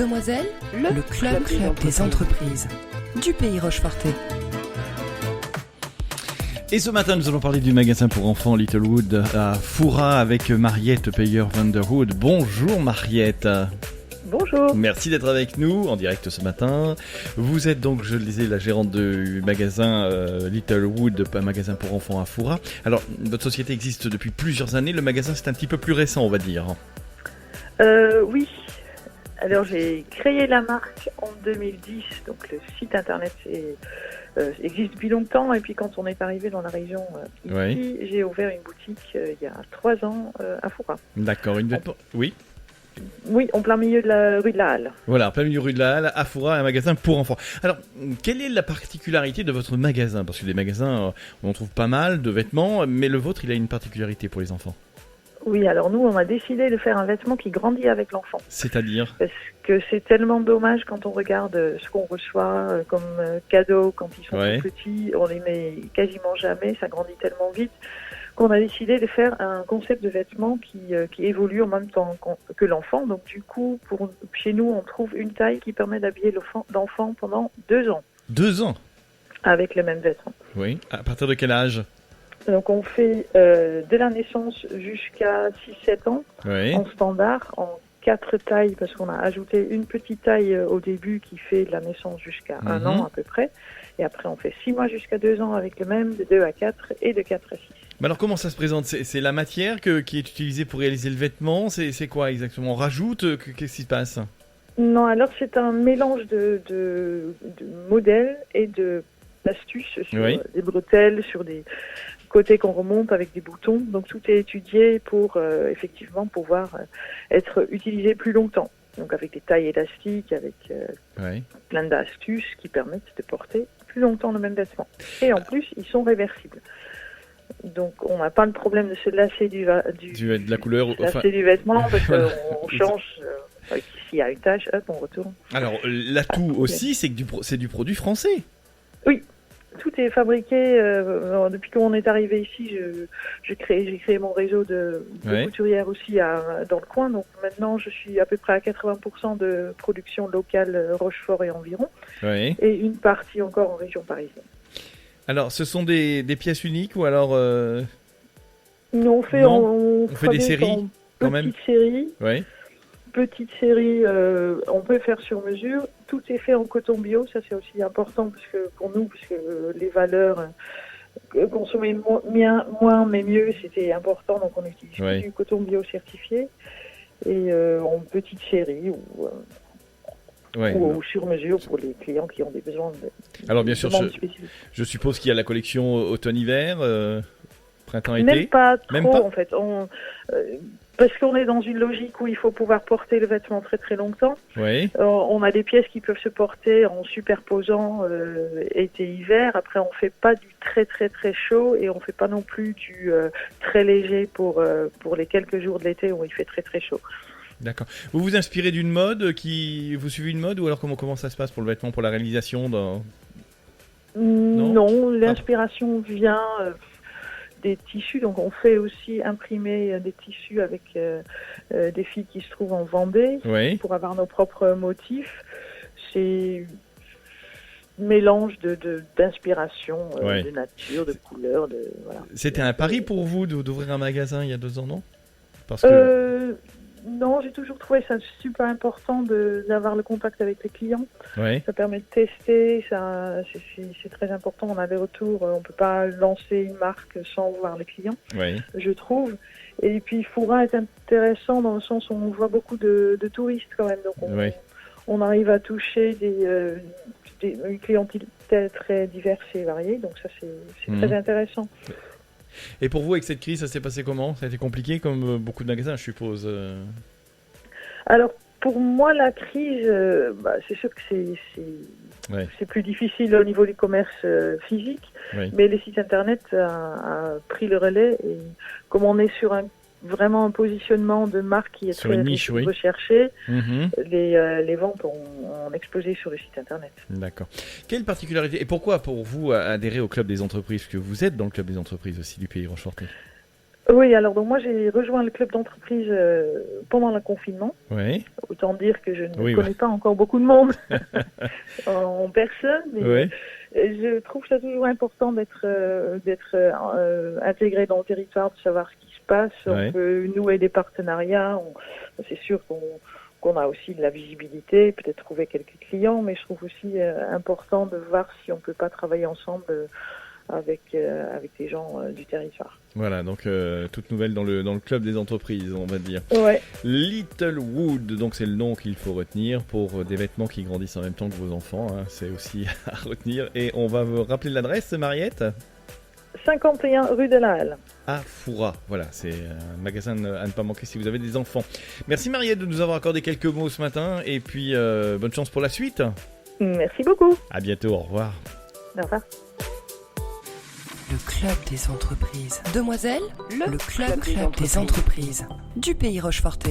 Demoiselles, le club des entreprises du pays Rochefortais. Et ce matin, nous allons parler du magasin pour enfants Littlewood à Fouras avec Mariette Peyer-Vanderhood. Bonjour Mariette. Bonjour. Merci d'être avec nous en direct ce matin. Vous êtes donc, je le disais, la gérante du magasin Littlewood, un magasin pour enfants à Fouras. Alors, votre société existe depuis plusieurs années. Le magasin, c'est un petit peu plus récent, on va dire. Oui. Alors, j'ai créé la marque en 2010. Donc, le site internet existe depuis longtemps. Et puis, quand on est arrivé dans la région ici, j'ai ouvert une boutique il y a 3 ans à Fouras. D'accord. Oui. Oui, en plein milieu de la rue de la Halle. Voilà, plein milieu rue de la Halle, à Fouras, un magasin pour enfants. Alors, quelle est la particularité de votre magasin ? Parce que des magasins, on trouve pas mal de vêtements, mais le vôtre, il a une particularité pour les enfants. Oui, alors nous, on a décidé de faire un vêtement qui grandit avec l'enfant. C'est-à-dire ? Parce que c'est tellement dommage quand on regarde ce qu'on reçoit comme cadeaux quand ils sont tout petits. On les met quasiment jamais, ça grandit tellement vite qu'on a décidé de faire un concept de vêtement qui évolue en même temps que l'enfant. Donc du coup, chez nous, on trouve une taille qui permet d'habiller l'enfant pendant 2 ans. 2 ans ? Avec le même vêtement. Oui. À partir de quel âge ? Donc on fait de la naissance jusqu'à 6-7 ans en standard, en 4 tailles, parce qu'on a ajouté une petite taille au début qui fait de la naissance jusqu'à 1 an à peu près. Et après on fait 6 mois jusqu'à 2 ans avec le même, de 2 à 4 et de 4 à 6. Mais alors comment ça se présente ? C'est la matière qui est utilisée pour réaliser le vêtement ? C'est quoi exactement ? On rajoute ? Qu'est-ce qui se passe ? Non, alors c'est un mélange de modèles et d'astuces sur des bretelles, sur des côtés qu'on remonte avec des boutons. Donc tout est étudié pour effectivement pouvoir être utilisé plus longtemps. Donc avec des tailles élastiques, avec plein d'astuces qui permettent de porter plus longtemps le même vêtement. Et en plus, ils sont réversibles. Donc on n'a pas le problème de se lasser de la couleur, du vêtement parce qu'on change. S'il y a une tache, hop, on retourne. Alors l'atout aussi, c'est que c'est du produit français. Oui, tout est fabriqué. Depuis qu'on est arrivé ici, j'ai créé mon réseau de couturières aussi dans le coin. Donc maintenant, je suis à peu près à 80% de production locale Rochefort et environ, et une partie encore en région parisienne. Alors, ce sont des pièces uniques ou alors on fait des séries quand même. Petite série, on peut faire sur mesure. Tout est fait en coton bio, ça c'est aussi important parce que pour nous, parce que les valeurs consommer moins mais mieux, c'était important. Donc on utilise du coton bio certifié et en petite série ou sur mesure pour les clients qui ont des besoins. Alors bien sûr, je suppose qu'il y a la collection automne-hiver, printemps-été. Même pas trop en fait. Parce qu'on est dans une logique où il faut pouvoir porter le vêtement très très longtemps. On a des pièces qui peuvent se porter en superposant été-hiver. Après, on fait pas du très très très chaud et on fait pas non plus du très léger pour les quelques jours de l'été où il fait très très chaud. D'accord. Vous vous inspirez d'une mode vous suivez une mode ou alors comment ça se passe pour le vêtement, pour la réalisation Non, l'inspiration vient des tissus. Donc on fait aussi imprimer des tissus avec des filles qui se trouvent en Vendée pour avoir nos propres motifs. C'est mélange d'inspiration, de nature, de couleurs. Voilà. C'était un pari pour vous d'ouvrir un magasin il y a 2 ans, non ? Parce que... Non, j'ai toujours trouvé ça super important d'avoir le contact avec les clients. Ça permet de tester, c'est très important. On a des retours, on peut pas lancer une marque sans voir les clients, je trouve. Et puis Fouras est intéressant dans le sens où on voit beaucoup de touristes quand même. Donc on arrive à toucher une clientèle très diverse et variée. Donc ça c'est très intéressant. Et pour vous, avec cette crise, ça s'est passé comment ? Ça a été compliqué, comme beaucoup de magasins, je suppose. Alors, pour moi, la crise, c'est sûr que c'est plus difficile au niveau du commerce physique, mais les sites internet a pris le relais. Et comme on est sur vraiment un positionnement de marque qui est sur très une niche, recherché, les ventes ont explosé sur le site internet. D'accord. Quelle particularité, et pourquoi pour vous adhérer au club des entreprises ? Parce que vous êtes dans le club des entreprises aussi du pays Rochefortais. Oui, alors donc moi j'ai rejoint le club d'entreprise pendant le confinement. Oui. Autant dire que je ne connais pas encore beaucoup de monde en personne, mais je trouve ça toujours important d'être intégré dans le territoire, de savoir ce qui se passe. On peut nouer des partenariats. C'est sûr qu'on a aussi de la visibilité, peut-être trouver quelques clients, mais je trouve aussi important de voir si on peut pas travailler ensemble avec les gens du territoire. Voilà, donc toute nouvelle dans le club des entreprises, on va dire. Ouais. Littlewood, donc c'est le nom qu'il faut retenir pour des vêtements qui grandissent en même temps que vos enfants, hein, c'est aussi à retenir. Et on va vous rappeler l'adresse, Mariette ? 51 rue de la Halle. À Foura, voilà, c'est un magasin à ne pas manquer si vous avez des enfants. Merci Mariette de nous avoir accordé quelques mots ce matin, et puis bonne chance pour la suite. Merci beaucoup. À bientôt, au revoir. Au revoir. Le club des entreprises. Demoiselles, le club des entreprises du Pays Rochefortais.